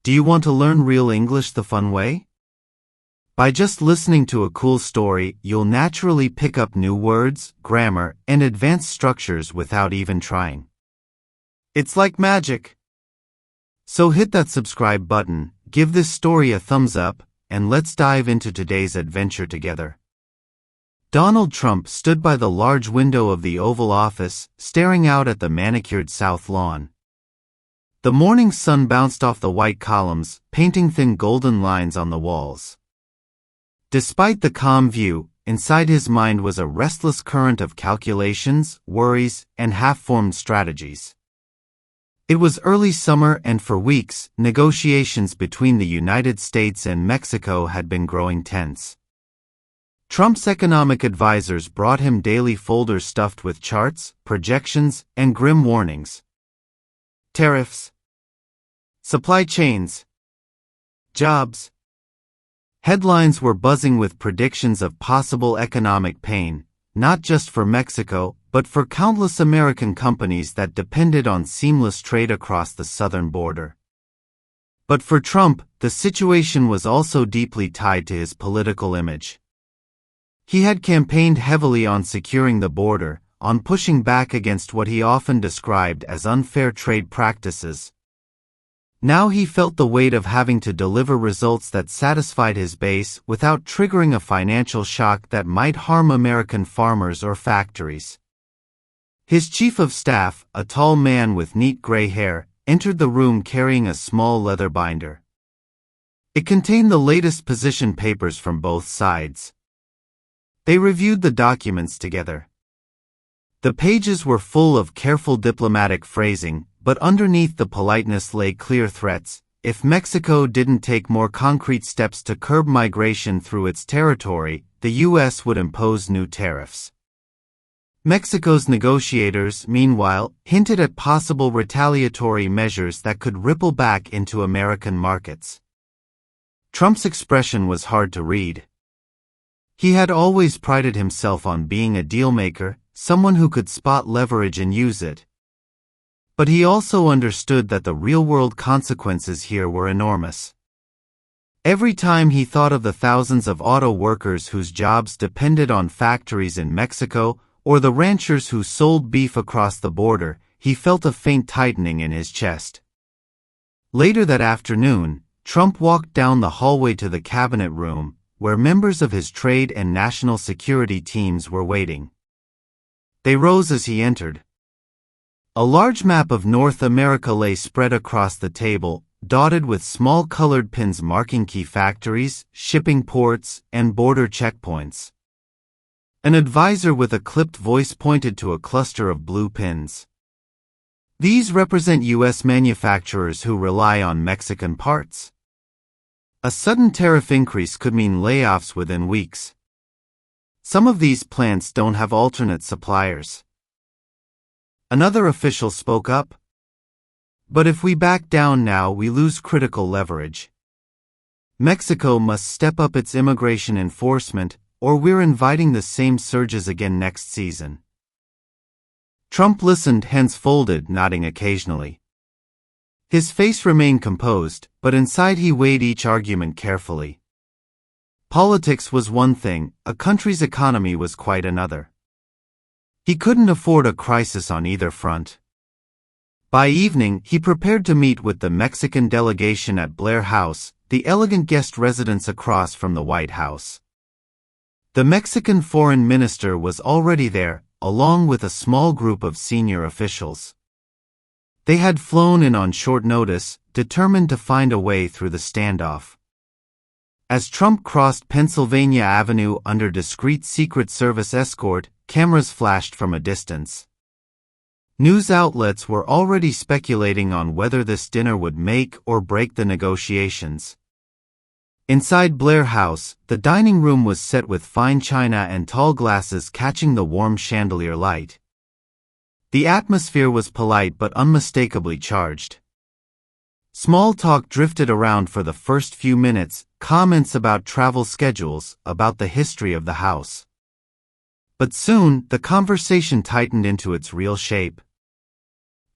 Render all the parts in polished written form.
Do you want to learn real English the fun way? By just listening to a cool story, you'll naturally pick up new words, grammar, and advanced structures without even trying. It's like magic. So hit that subscribe button, give this story a thumbs up, and let's dive into today's adventure together. Donald Trump stood by the large window of the Oval Office, staring out at the manicured South Lawn. The morning sun bounced off the white columns, painting thin golden lines on the walls. Despite the calm view, inside his mind was a restless current of calculations, worries, and half-formed strategies. It was early summer, and for weeks, negotiations between the United States and Mexico had been growing tense. Trump's economic advisors brought him daily folders stuffed with charts, projections, and grim warnings. Tariffs, supply chains, jobs. Headlines were buzzing with predictions of possible economic pain, not just for Mexico, but for countless American companies that depended on seamless trade across the southern border. But for Trump, the situation was also deeply tied to his political image. He had campaigned heavily on securing the border, on pushing back against what he often described as unfair trade practices. Now he felt the weight of having to deliver results that satisfied his base without triggering a financial shock that might harm American farmers or factories. His chief of staff, a tall man with neat gray hair, entered the room carrying a small leather binder. It contained the latest position papers from both sides. They reviewed the documents together. The pages were full of careful diplomatic phrasing, but underneath the politeness lay clear threats. If Mexico didn't take more concrete steps to curb migration through its territory, the U.S. would impose new tariffs. Mexico's negotiators, meanwhile, hinted at possible retaliatory measures that could ripple back into American markets. Trump's expression was hard to read. He had always prided himself on being a dealmaker, someone who could spot leverage and use it. But he also understood that the real-world consequences here were enormous. Every time he thought of the thousands of auto workers whose jobs depended on factories in Mexico, or the ranchers who sold beef across the border, he felt a faint tightening in his chest. Later that afternoon, Trump walked down the hallway to the cabinet room, where members of his trade and national security teams were waiting. They rose as he entered. A large map of North America lay spread across the table, dotted with small colored pins marking key factories, shipping ports, and border checkpoints. An advisor with a clipped voice pointed to a cluster of blue pins. These represent U.S. manufacturers who rely on Mexican parts. A sudden tariff increase could mean layoffs within weeks. Some of these plants don't have alternate suppliers. Another official spoke up. But if we back down now, we lose critical leverage. Mexico must step up its immigration enforcement, or we're inviting the same surges again next season. Trump listened, hands folded, nodding occasionally. His face remained composed, but inside he weighed each argument carefully. Politics was one thing, a country's economy was quite another. He couldn't afford a crisis on either front. By evening, he prepared to meet with the Mexican delegation at Blair House, the elegant guest residence across from the White House. The Mexican foreign minister was already there, along with a small group of senior officials. They had flown in on short notice, determined to find a way through the standoff. As Trump crossed Pennsylvania Avenue under discreet Secret Service escort, cameras flashed from a distance. News outlets were already speculating on whether this dinner would make or break the negotiations. Inside Blair House, the dining room was set with fine china and tall glasses catching the warm chandelier light. The atmosphere was polite but unmistakably charged. Small talk drifted around for the first few minutes, comments about travel schedules, about the history of the house. But soon, the conversation tightened into its real shape.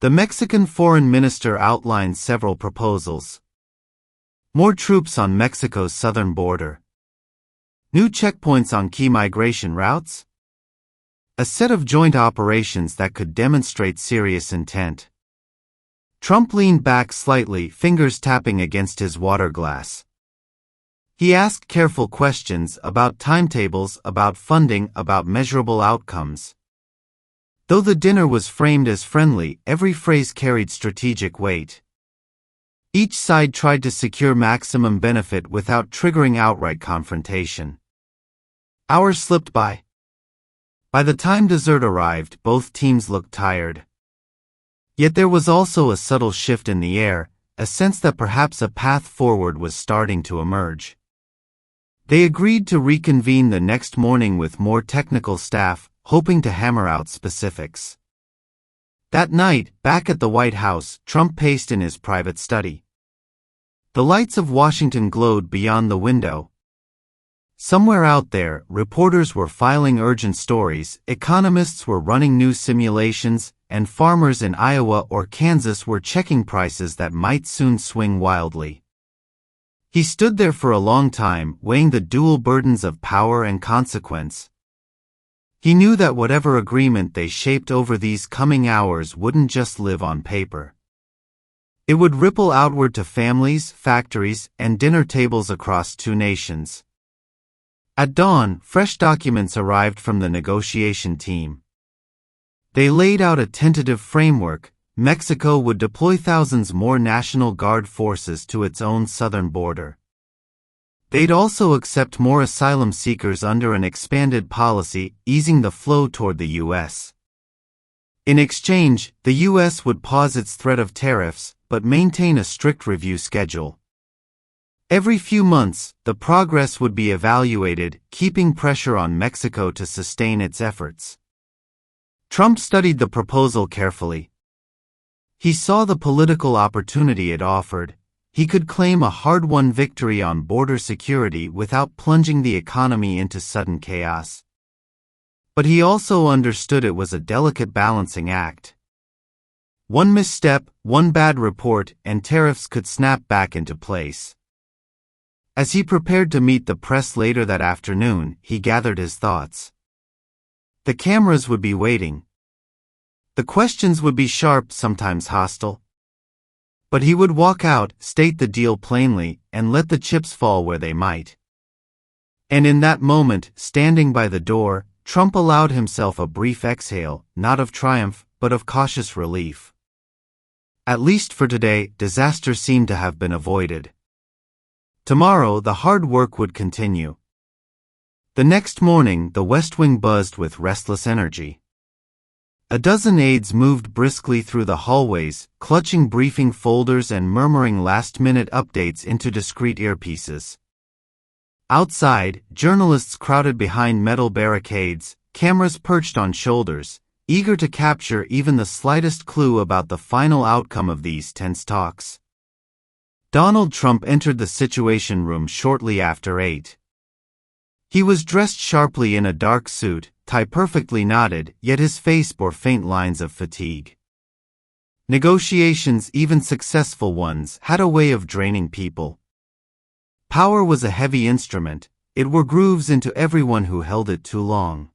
The Mexican foreign minister outlined several proposals. More troops on Mexico's southern border. New checkpoints on key migration routes. A set of joint operations that could demonstrate serious intent. Trump leaned back slightly, fingers tapping against his water glass. He asked careful questions about timetables, about funding, about measurable outcomes. Though the dinner was framed as friendly, every phrase carried strategic weight. Each side tried to secure maximum benefit without triggering outright confrontation. Hours slipped by. By the time dessert arrived, both teams looked tired. Yet there was also a subtle shift in the air, a sense that perhaps a path forward was starting to emerge. They agreed to reconvene the next morning with more technical staff, hoping to hammer out specifics. That night, back at the White House, Trump paced in his private study. The lights of Washington glowed beyond the window. Somewhere out there, reporters were filing urgent stories, economists were running new simulations, and farmers in Iowa or Kansas were checking prices that might soon swing wildly. He stood there for a long time, weighing the dual burdens of power and consequence. He knew that whatever agreement they shaped over these coming hours wouldn't just live on paper. It would ripple outward to families, factories, and dinner tables across two nations. At dawn, fresh documents arrived from the negotiation team. They laid out a tentative framework. Mexico would deploy thousands more National Guard forces to its own southern border. They'd also accept more asylum seekers under an expanded policy, easing the flow toward the U.S. In exchange, the U.S. would pause its threat of tariffs, but maintain a strict review schedule. Every few months, the progress would be evaluated, keeping pressure on Mexico to sustain its efforts. Trump studied the proposal carefully. He saw the political opportunity it offered. He could claim a hard-won victory on border security without plunging the economy into sudden chaos. But he also understood it was a delicate balancing act. One misstep, one bad report, and tariffs could snap back into place. As he prepared to meet the press later that afternoon, he gathered his thoughts. The cameras would be waiting. The questions would be sharp, sometimes hostile. But he would walk out, state the deal plainly, and let the chips fall where they might. And in that moment, standing by the door, Trump allowed himself a brief exhale, not of triumph, but of cautious relief. At least for today, disaster seemed to have been avoided. Tomorrow, the hard work would continue. The next morning, the West Wing buzzed with restless energy. A dozen aides moved briskly through the hallways, clutching briefing folders and murmuring last-minute updates into discreet earpieces. Outside, journalists crowded behind metal barricades, cameras perched on shoulders, eager to capture even the slightest clue about the final outcome of these tense talks. Donald Trump entered the Situation Room shortly after 8. He was dressed sharply in a dark suit, tie perfectly knotted, yet his face bore faint lines of fatigue. Negotiations, even successful ones, had a way of draining people. Power was a heavy instrument. It wore grooves into everyone who held it too long.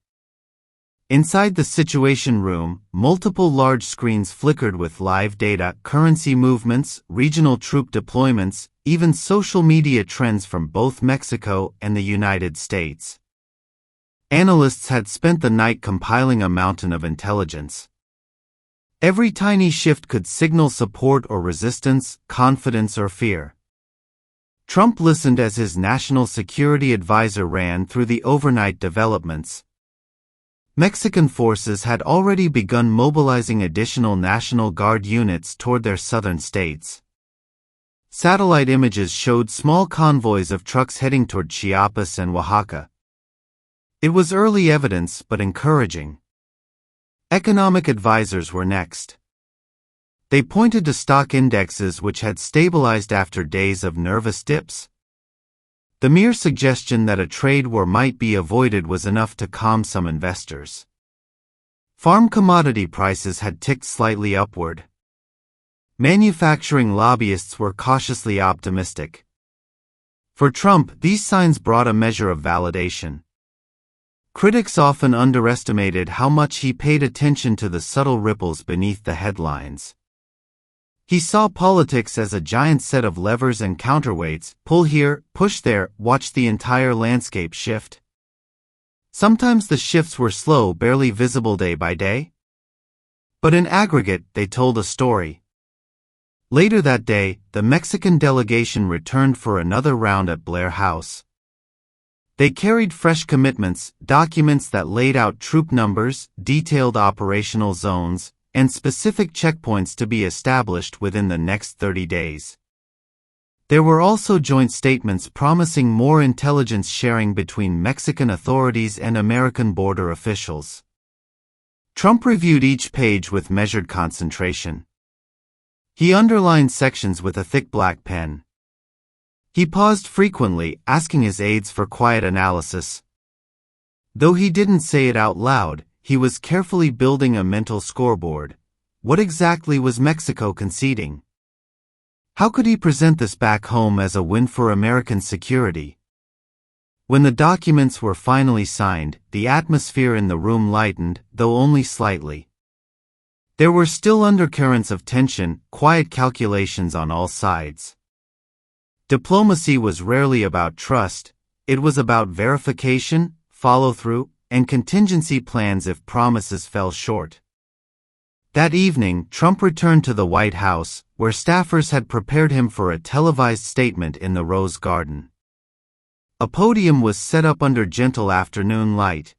Inside the Situation Room, multiple large screens flickered with live data, currency movements, regional troop deployments, even social media trends from both Mexico and the United States. Analysts had spent the night compiling a mountain of intelligence. Every tiny shift could signal support or resistance, confidence or fear. Trump listened as his national security advisor ran through the overnight developments. Mexican forces had already begun mobilizing additional National Guard units toward their southern states. Satellite images showed small convoys of trucks heading toward Chiapas and Oaxaca. It was early evidence, but encouraging. Economic advisors were next. They pointed to stock indexes which had stabilized after days of nervous dips. The mere suggestion that a trade war might be avoided was enough to calm some investors. Farm commodity prices had ticked slightly upward. Manufacturing lobbyists were cautiously optimistic. For Trump, these signs brought a measure of validation. Critics often underestimated how much he paid attention to the subtle ripples beneath the headlines. He saw politics as a giant set of levers and counterweights: pull here, push there, watch the entire landscape shift. Sometimes the shifts were slow, barely visible day by day. But in aggregate, they told a story. Later that day, the Mexican delegation returned for another round at Blair House. They carried fresh commitments, documents that laid out troop numbers, detailed operational zones, and specific checkpoints to be established within the next 30 days. There were also joint statements promising more intelligence sharing between Mexican authorities and American border officials. Trump reviewed each page with measured concentration. He underlined sections with a thick black pen. He paused frequently, asking his aides for quiet analysis. Though he didn't say it out loud, he was carefully building a mental scoreboard. What exactly was Mexico conceding? How could he present this back home as a win for American security? When the documents were finally signed, the atmosphere in the room lightened, though only slightly. There were still undercurrents of tension, quiet calculations on all sides. Diplomacy was rarely about trust; it was about verification, follow-through, and contingency plans if promises fell short. That evening, Trump returned to the White House, where staffers had prepared him for a televised statement in the Rose Garden. A podium was set up under gentle afternoon light.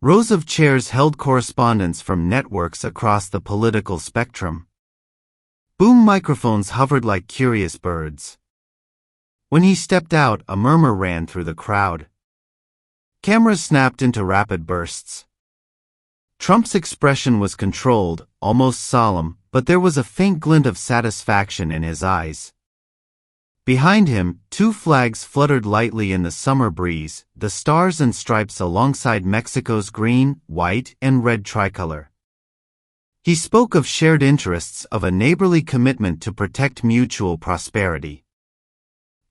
Rows of chairs held correspondents from networks across the political spectrum. Boom microphones hovered like curious birds. When he stepped out, a murmur ran through the crowd. Cameras snapped into rapid bursts. Trump's expression was controlled, almost solemn, but there was a faint glint of satisfaction in his eyes. Behind him, two flags fluttered lightly in the summer breeze, the stars and stripes alongside Mexico's green, white, and red tricolor. He spoke of shared interests, of a neighborly commitment to protect mutual prosperity.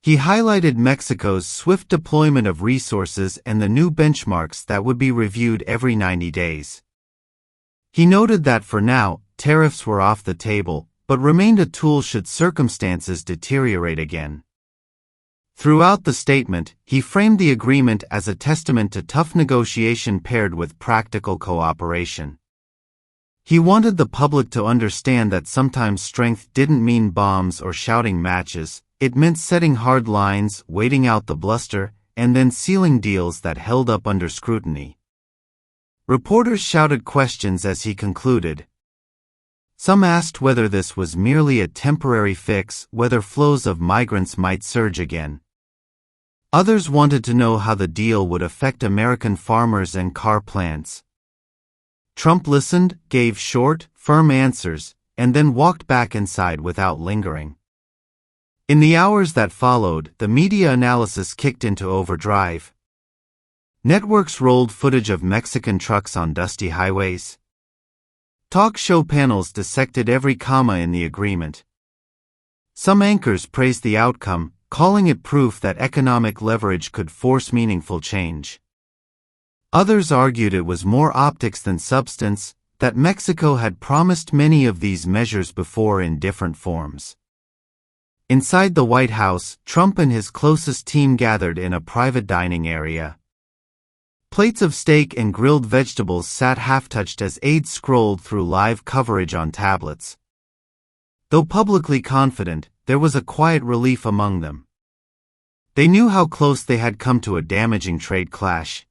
He highlighted Mexico's swift deployment of resources and the new benchmarks that would be reviewed every 90 days. He noted that for now, tariffs were off the table, but remained a tool should circumstances deteriorate again. Throughout the statement, he framed the agreement as a testament to tough negotiation paired with practical cooperation. He wanted the public to understand that sometimes strength didn't mean bombs or shouting matches; it meant setting hard lines, waiting out the bluster, and then sealing deals that held up under scrutiny. Reporters shouted questions as he concluded. Some asked whether this was merely a temporary fix, whether flows of migrants might surge again. Others wanted to know how the deal would affect American farmers and car plants. Trump listened, gave short, firm answers, and then walked back inside without lingering. In the hours that followed, the media analysis kicked into overdrive. Networks rolled footage of Mexican trucks on dusty highways. Talk show panels dissected every comma in the agreement. Some anchors praised the outcome, calling it proof that economic leverage could force meaningful change. Others argued it was more optics than substance, that Mexico had promised many of these measures before in different forms. Inside the White House, Trump and his closest team gathered in a private dining area. Plates of steak and grilled vegetables sat half-touched as aides scrolled through live coverage on tablets. Though publicly confident, there was a quiet relief among them. They knew how close they had come to a damaging trade clash.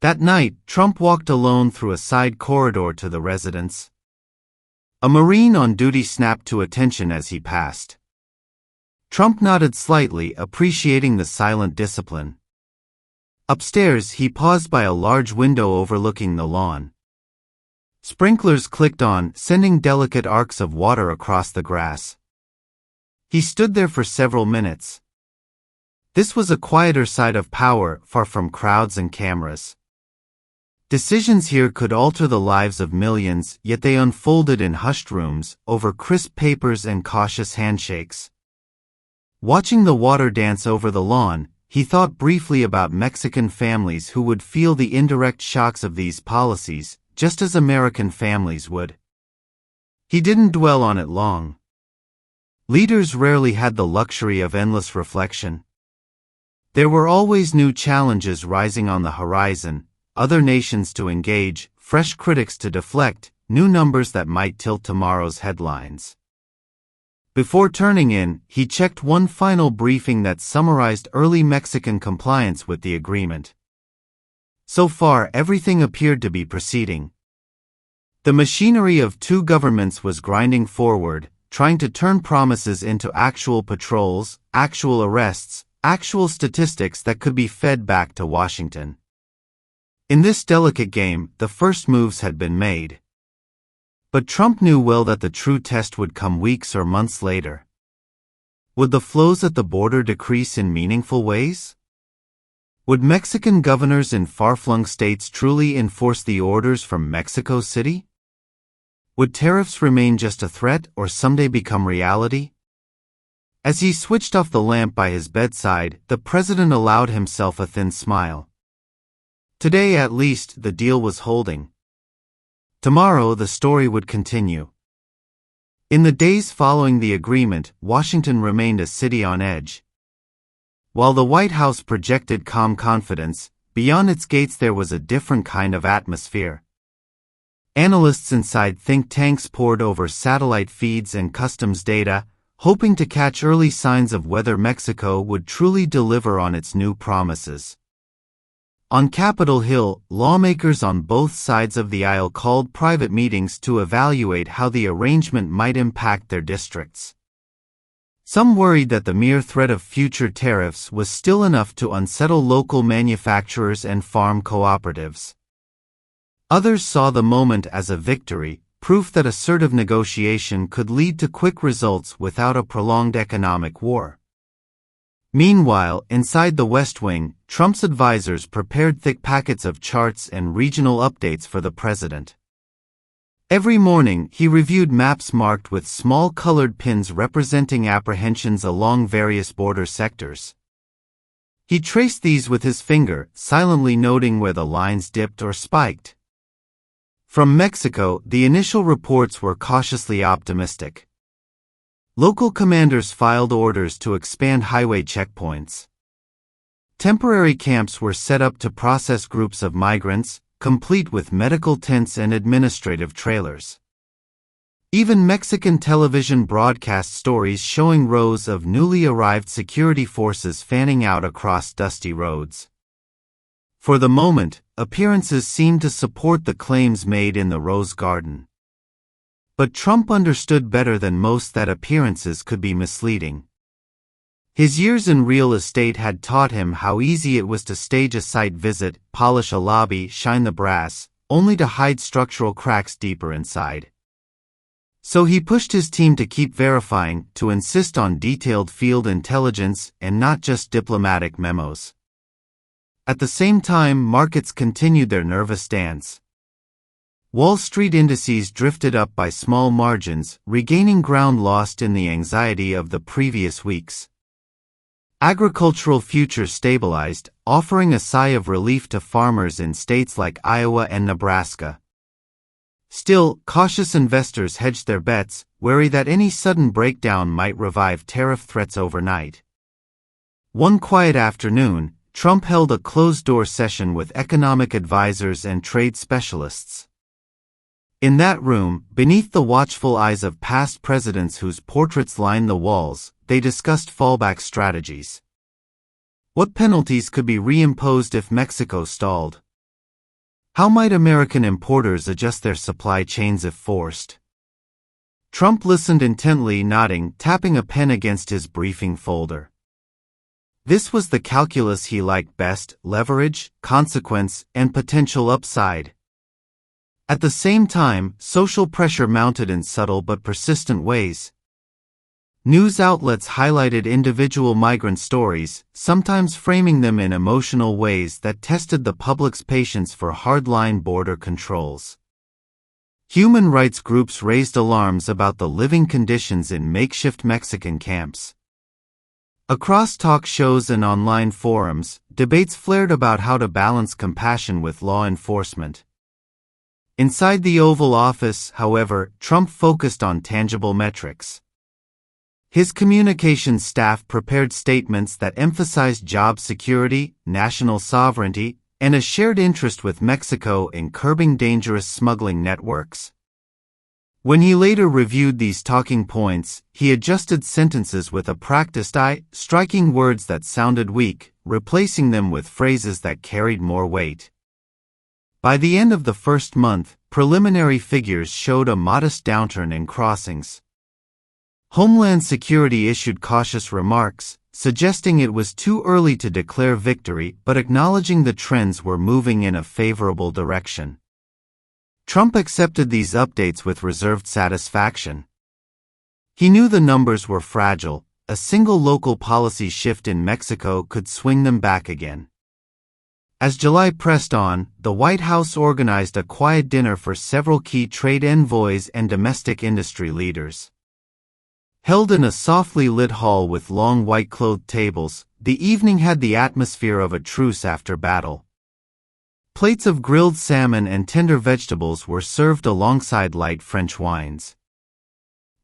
That night, Trump walked alone through a side corridor to the residence. A Marine on duty snapped to attention as he passed. Trump nodded slightly, appreciating the silent discipline. Upstairs, he paused by a large window overlooking the lawn. Sprinklers clicked on, sending delicate arcs of water across the grass. He stood there for several minutes. This was a quieter side of power, far from crowds and cameras. Decisions here could alter the lives of millions, yet they unfolded in hushed rooms, over crisp papers and cautious handshakes. Watching the water dance over the lawn, he thought briefly about Mexican families who would feel the indirect shocks of these policies, just as American families would. He didn't dwell on it long. Leaders rarely had the luxury of endless reflection. There were always new challenges rising on the horizon, other nations to engage, fresh critics to deflect, new numbers that might tilt tomorrow's headlines. Before turning in, he checked one final briefing that summarized early Mexican compliance with the agreement. So far, everything appeared to be proceeding. The machinery of two governments was grinding forward, trying to turn promises into actual patrols, actual arrests, actual statistics that could be fed back to Washington. In this delicate game, the first moves had been made. But Trump knew well that the true test would come weeks or months later. Would the flows at the border decrease in meaningful ways? Would Mexican governors in far-flung states truly enforce the orders from Mexico City? Would tariffs remain just a threat or someday become reality? As he switched off the lamp by his bedside, the president allowed himself a thin smile. Today, at least, the deal was holding. Tomorrow, the story would continue. In the days following the agreement, Washington remained a city on edge. While the White House projected calm confidence, beyond its gates there was a different kind of atmosphere. Analysts inside think tanks pored over satellite feeds and customs data, hoping to catch early signs of whether Mexico would truly deliver on its new promises. On Capitol Hill, lawmakers on both sides of the aisle called private meetings to evaluate how the arrangement might impact their districts. Some worried that the mere threat of future tariffs was still enough to unsettle local manufacturers and farm cooperatives. Others saw the moment as a victory, proof that assertive negotiation could lead to quick results without a prolonged economic war. Meanwhile, inside the West Wing, Trump's advisors prepared thick packets of charts and regional updates for the president. Every morning, he reviewed maps marked with small colored pins representing apprehensions along various border sectors. He traced these with his finger, silently noting where the lines dipped or spiked. From Mexico, the initial reports were cautiously optimistic. Local commanders filed orders to expand highway checkpoints. Temporary camps were set up to process groups of migrants, complete with medical tents and administrative trailers. Even Mexican television broadcast stories showing rows of newly arrived security forces fanning out across dusty roads. For the moment, appearances seemed to support the claims made in the Rose Garden. But Trump understood better than most that appearances could be misleading. His years in real estate had taught him how easy it was to stage a site visit, polish a lobby, shine the brass, only to hide structural cracks deeper inside. So he pushed his team to keep verifying, to insist on detailed field intelligence and not just diplomatic memos. At the same time, markets continued their nervous dance. Wall Street indices drifted up by small margins, regaining ground lost in the anxiety of the previous weeks. Agricultural futures stabilized, offering a sigh of relief to farmers in states like Iowa and Nebraska. Still, cautious investors hedged their bets, wary that any sudden breakdown might revive tariff threats overnight. One quiet afternoon, Trump held a closed-door session with economic advisors and trade specialists. In that room, beneath the watchful eyes of past presidents whose portraits lined the walls, they discussed fallback strategies. What penalties could be reimposed if Mexico stalled? How might American importers adjust their supply chains if forced? Trump listened intently, nodding, tapping a pen against his briefing folder. This was the calculus he liked best: leverage, consequence, and potential upside. At the same time, social pressure mounted in subtle but persistent ways. News outlets highlighted individual migrant stories, sometimes framing them in emotional ways that tested the public's patience for hardline border controls. Human rights groups raised alarms about the living conditions in makeshift Mexican camps. Across talk shows and online forums, debates flared about how to balance compassion with law enforcement. Inside the Oval Office, however, Trump focused on tangible metrics. His communications staff prepared statements that emphasized job security, national sovereignty, and a shared interest with Mexico in curbing dangerous smuggling networks. When he later reviewed these talking points, he adjusted sentences with a practiced eye, striking words that sounded weak, replacing them with phrases that carried more weight. By the end of the first month, preliminary figures showed a modest downturn in crossings. Homeland Security issued cautious remarks, suggesting it was too early to declare victory but acknowledging the trends were moving in a favorable direction. Trump accepted these updates with reserved satisfaction. He knew the numbers were fragile. A single local policy shift in Mexico could swing them back again. As July pressed on, the White House organized a quiet dinner for several key trade envoys and domestic industry leaders. Held in a softly lit hall with long white-clothed tables, the evening had the atmosphere of a truce after battle. Plates of grilled salmon and tender vegetables were served alongside light French wines.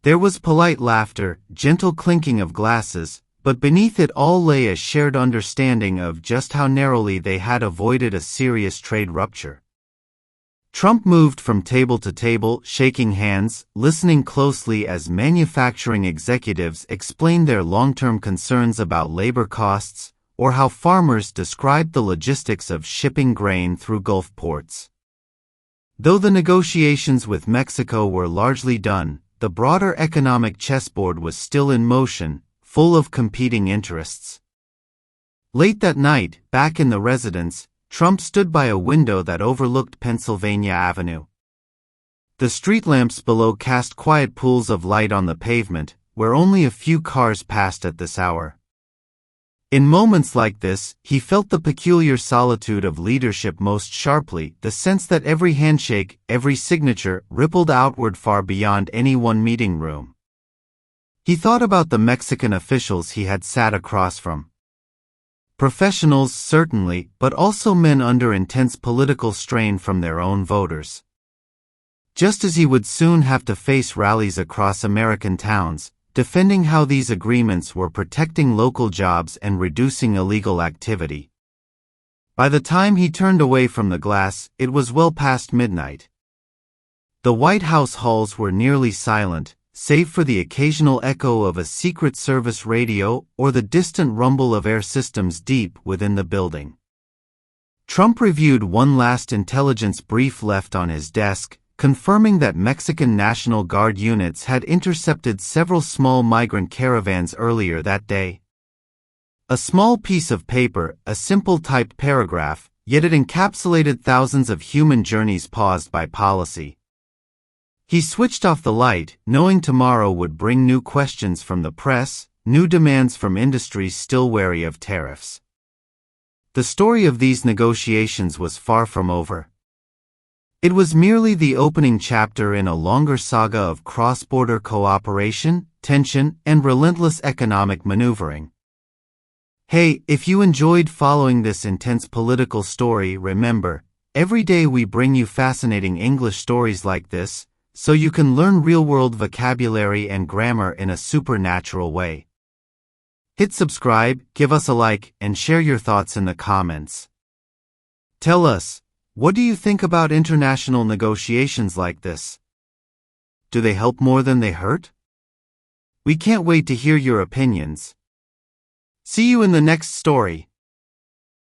There was polite laughter, gentle clinking of glasses, but beneath it all lay a shared understanding of just how narrowly they had avoided a serious trade rupture. Trump moved from table to table, shaking hands, listening closely as manufacturing executives explained their long-term concerns about labor costs, or how farmers described the logistics of shipping grain through Gulf ports. Though the negotiations with Mexico were largely done, the broader economic chessboard was still in motion, full of competing interests. Late that night, back in the residence, Trump stood by a window that overlooked Pennsylvania Avenue. The street lamps below cast quiet pools of light on the pavement, where only a few cars passed at this hour. In moments like this, he felt the peculiar solitude of leadership most sharply, the sense that every handshake, every signature, rippled outward far beyond any one meeting room. He thought about the Mexican officials he had sat across from. Professionals, certainly, but also men under intense political strain from their own voters. Just as he would soon have to face rallies across American towns, defending how these agreements were protecting local jobs and reducing illegal activity. By the time he turned away from the glass, it was well past midnight. The White House halls were nearly silent, save for the occasional echo of a Secret Service radio or the distant rumble of air systems deep within the building. Trump reviewed one last intelligence brief left on his desk, confirming that Mexican National Guard units had intercepted several small migrant caravans earlier that day. A small piece of paper, a simple typed paragraph, yet it encapsulated thousands of human journeys paused by policy. He switched off the light, knowing tomorrow would bring new questions from the press, new demands from industries still wary of tariffs. The story of these negotiations was far from over. It was merely the opening chapter in a longer saga of cross-border cooperation, tension, and relentless economic maneuvering. Hey, if you enjoyed following this intense political story, remember, every day we bring you fascinating English stories like this, so you can learn real-world vocabulary and grammar in a supernatural way. Hit subscribe, give us a like, and share your thoughts in the comments. Tell us, what do you think about international negotiations like this? Do they help more than they hurt? We can't wait to hear your opinions. See you in the next story.